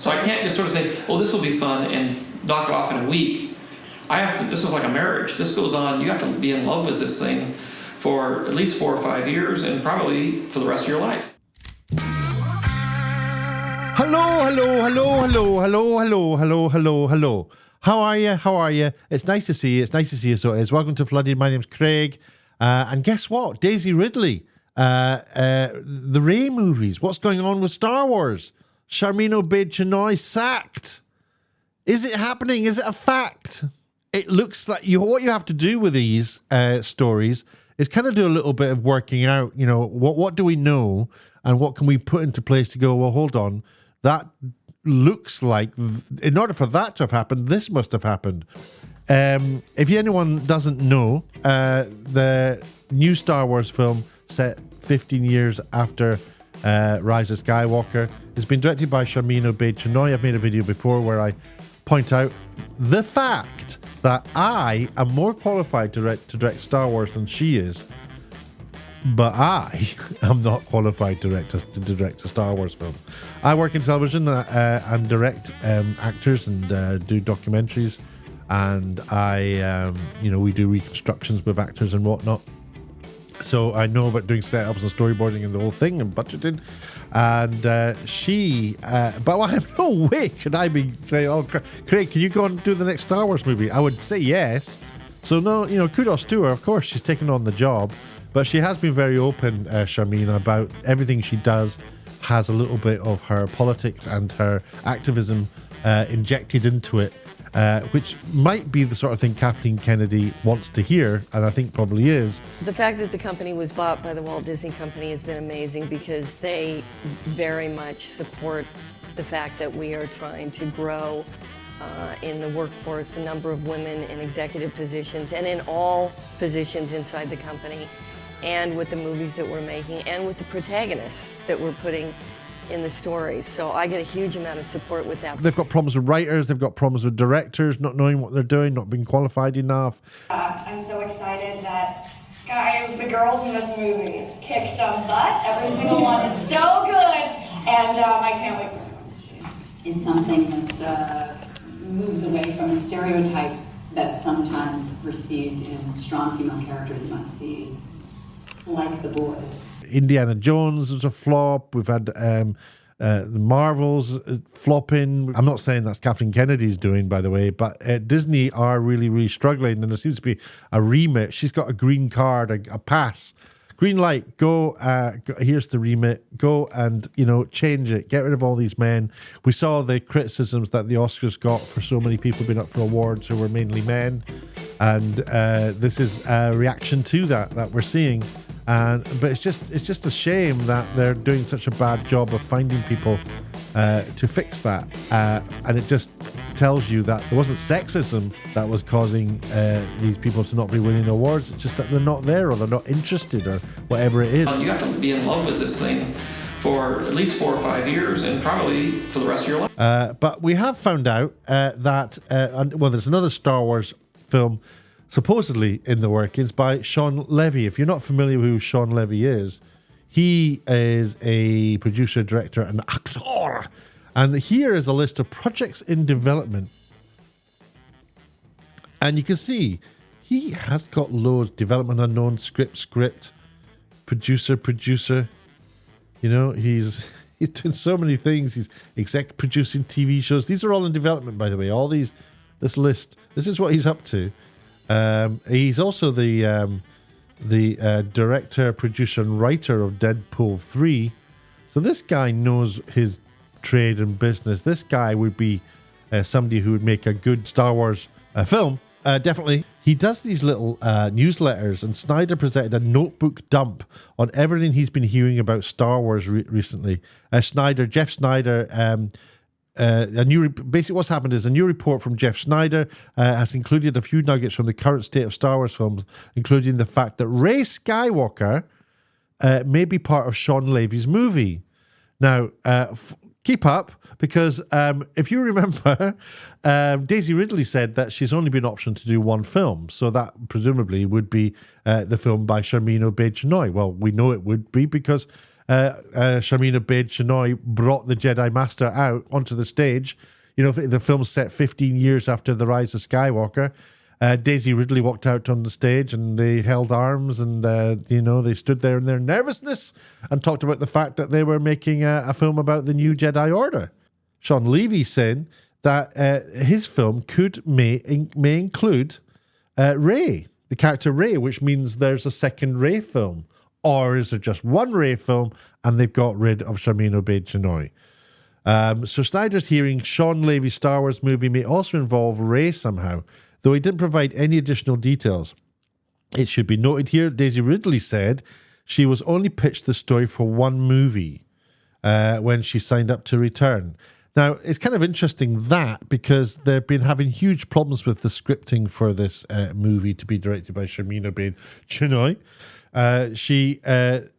So I can't just sort of say, oh, this will be fun and knock it off in a week. I have to, this is like a marriage. This goes on, you have to be in love with this thing for at least 4 or 5 years and probably for the rest of your life. Hello. How are you? It's nice to see you. So it is. Welcome to Fludded. My name's Craig. And guess what? Daisy Ridley. The Ray movies. What's going on with Star Wars? Sharmeen Obaid-Chinoy sacked. Is it happening? Is it a fact? It looks like what you have to do with these stories is kind of do a little bit of working out, what do we know and what can we put into place to go, well, hold on, that looks like, in order for that to have happened, this must have happened. If anyone doesn't know, the new Star Wars film set 15 years after Rise of Skywalker has been directed by Sharmeen Obaid-Chinoy. I've made a video before where I point out the fact that I am more qualified to direct Star Wars than she is, but I am not qualified to direct a Star Wars film. I work in television and direct actors and do documentaries, and we do reconstructions with actors and whatnot. So I know about doing setups and storyboarding and the whole thing and budgeting. And but I have no way could I be saying, oh, Craig, can you go and do the next Star Wars movie? I would say yes. So no, kudos to her. Of course, she's taken on the job, but she has been very open, Sharmeen, about everything she does has a little bit of her politics and her activism injected into it. Which might be the sort of thing Kathleen Kennedy wants to hear, and I think probably is. The fact that the company was bought by the Walt Disney Company has been amazing because they very much support the fact that we are trying to grow in the workforce, a number of women in executive positions and in all positions inside the company, and with the movies that we're making and with the protagonists that we're putting in the stories. So I get a huge amount of support with that. They've got problems with writers, they've got problems with directors, not knowing what they're doing, not being qualified enough. I'm so excited that, guys, the girls in this movie kick some butt. Every single one is so good, and I can't wait for it. Is something that moves away from a stereotype that's sometimes perceived in strong female characters must be like the boys. Indiana Jones was a flop. We've had the Marvels flopping. I'm not saying that's Kathleen Kennedy's doing, by the way, but Disney are really, really struggling, and there seems to be a remit. She's got a green card, a pass. Green light, go, here's the remit, go and, change it, get rid of all these men. We saw the criticisms that the Oscars got for so many people being up for awards who were mainly men, and this is a reaction to that we're seeing. But it's just a shame that they're doing such a bad job of finding people to fix that, and it just tells you that it wasn't sexism that was causing these people to not be winning awards. It's just that they're not there or they're not interested or whatever it is. You have to be in love with this thing for at least 4 or 5 years and probably for the rest of your life. But we have found out that there's another Star Wars film supposedly in the workings by Sean Levy. If you're not familiar with who Sean Levy is, he is a producer, director, and actor. And here is a list of projects in development. And you can see he has got loads. Development unknown, script, producer. He's doing so many things. He's exec producing TV shows. These are all in development, by the way. This list. This is what he's up to. He's also the director, producer, and writer of Deadpool 3. So this guy knows his trade and business. This guy would be somebody who would make a good Star Wars film. Definitely. He does these little newsletters, and Snyder presented a notebook dump on everything he's been hearing about Star Wars recently. Jeff Snyder, basically what's happened is a new report from Jeff Snyder has included a few nuggets from the current state of Star Wars films, including the fact that Rey Skywalker may be part of Sean Levy's movie. Now, keep up, because if you remember, Daisy Ridley said that she's only been optioned to do one film, so that presumably would be the film by Sharmeen Obaid-Chinoy. Well, we know it would be because Sharmeen Obaid-Chinoy brought the Jedi Master out onto the stage. You know, the film's set 15 years after the rise of Skywalker. Daisy Ridley walked out on the stage and they held arms and, they stood there in their nervousness and talked about the fact that they were making a film about the new Jedi Order. Sean Levy saying that his film may include Rey, the character Rey, which means there's a second Rey film. Or is there just one Rey film and they've got rid of Sharmeen Obaid-Chinoy? So Snyder's hearing Sean Levy's Star Wars movie may also involve Rey somehow, though he didn't provide any additional details. It should be noted here, Daisy Ridley said she was only pitched the story for one movie when she signed up to return. Now, it's kind of interesting that because they've been having huge problems with the scripting for this movie to be directed by Sharmeen Obaid-Chinoy.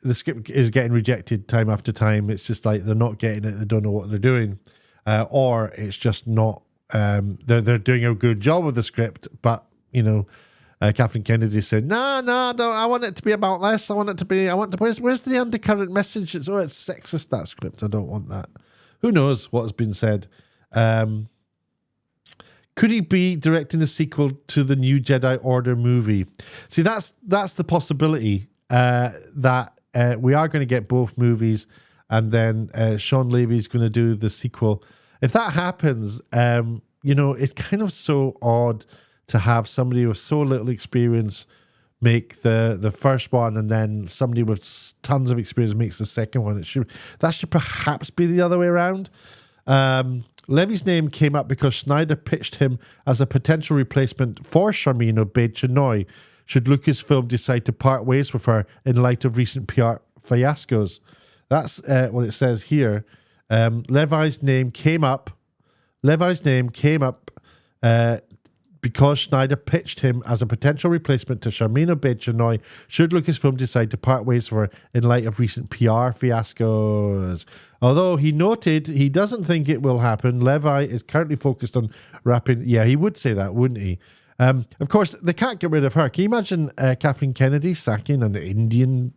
The script is getting rejected time after time. It's just like they're not getting it. They don't know what they're doing. Or it's just not, they're doing a good job with the script, but, Kathleen Kennedy said, no, I want it to be about this. Where's the undercurrent message? It's sexist, that script. I don't want that. Who knows what has been said? Could he be directing a sequel to the new Jedi Order movie? See, that's the possibility that we are going to get both movies, and then Sean Levy's going to do the sequel. If that happens, it's kind of so odd to have somebody with so little experience make the first one, and then somebody with tons of experience makes the second one. That should perhaps be the other way around. Levy's name came up because Snyder pitched him as a potential replacement for Sharmeen Obaid-Chinoy should Lucasfilm decide to part ways with her in light of recent PR fiascos. That's what it says here. Levi's name came up because Snyder pitched him as a potential replacement to Sharmeen Obaid-Chinoy should Lucasfilm decide to part ways with her in light of recent PR fiascos. Although he noted he doesn't think it will happen, Levi is currently focused on wrapping... Yeah, he would say that, wouldn't he? Of course, they can't get rid of her. Can you imagine Kathleen Kennedy sacking an Indian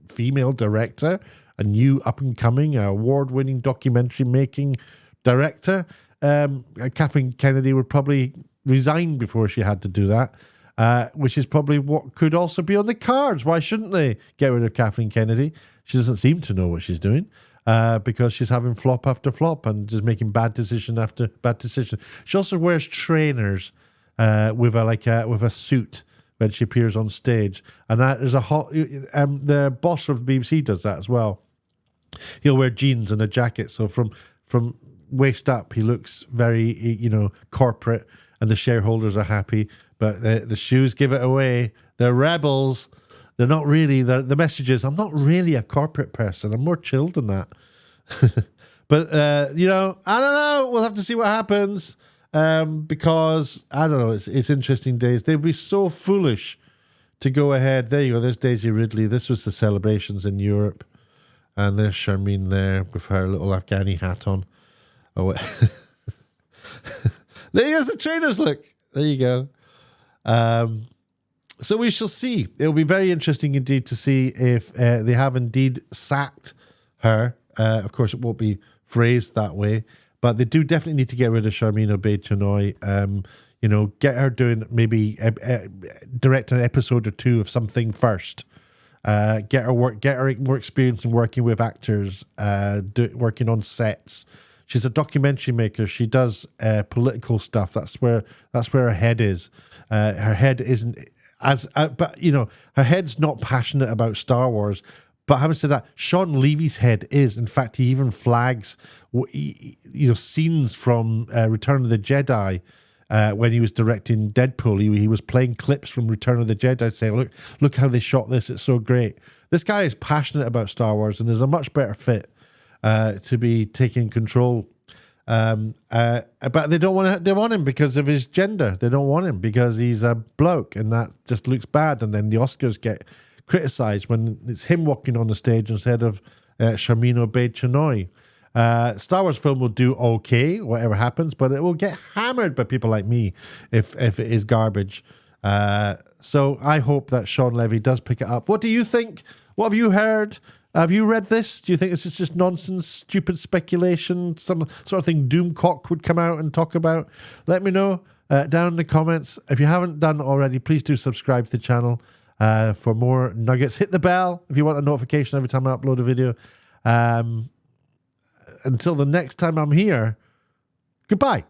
female director, a new up-and-coming, award-winning documentary-making director? Kathleen Kennedy would probably resign before she had to do that, which is probably what could also be on the cards. Why shouldn't they get rid of Kathleen Kennedy? She doesn't seem to know what she's doing because she's having flop after flop and just making bad decision after bad decision. She also wears trainers with a suit when she appears on stage, and that is the boss of the BBC does that as well. He'll wear jeans and a jacket, so from waist up he looks very corporate, and the shareholders are happy, but the shoes give it away. They're rebels. They're not really. The message is, I'm not really a corporate person. I'm more chilled than that. But, I don't know. We'll have to see what happens because, I don't know, it's interesting days. They'd be so foolish to go ahead. There you go. There's Daisy Ridley. This was the celebrations in Europe. And there's Sharmeen there with her little Afghani hat on. Oh, there's the trainers, look. There you go. So we shall see. It'll be very interesting indeed to see if they have indeed sacked her. Of course, it won't be phrased that way, but they do definitely need to get rid of Sharmeen Obaid-Chinoy. Get her doing maybe direct an episode or two of something first. Get her more experience in working with actors, working on sets. She's a documentary maker. She does political stuff. That's where her head is. Her head isn't her head's not passionate about Star Wars. But having said that, Sean Levy's head is. In fact, he even flags scenes from Return of the Jedi when he was directing Deadpool. He was playing clips from Return of the Jedi, saying, "Look how they shot this. It's so great." This guy is passionate about Star Wars and is a much better fit to be taking control. But they don't want him because of his gender. They don't want him because he's a bloke, and that just looks bad. And then the Oscars get criticised when it's him walking on the stage instead of Sharmeen Obaid-Chinoy. Star Wars film will do okay, whatever happens, but it will get hammered by people like me if it is garbage. So I hope that Sean Levy does pick it up. What do you think? What have you heard? Have you read this? Do you think this is just nonsense, stupid speculation, some sort of thing Doomcock would come out and talk about? Let me know down in the comments. If you haven't done already, please do subscribe to the channel for more nuggets. Hit the bell if you want a notification every time I upload a video. Until the next time I'm here, goodbye.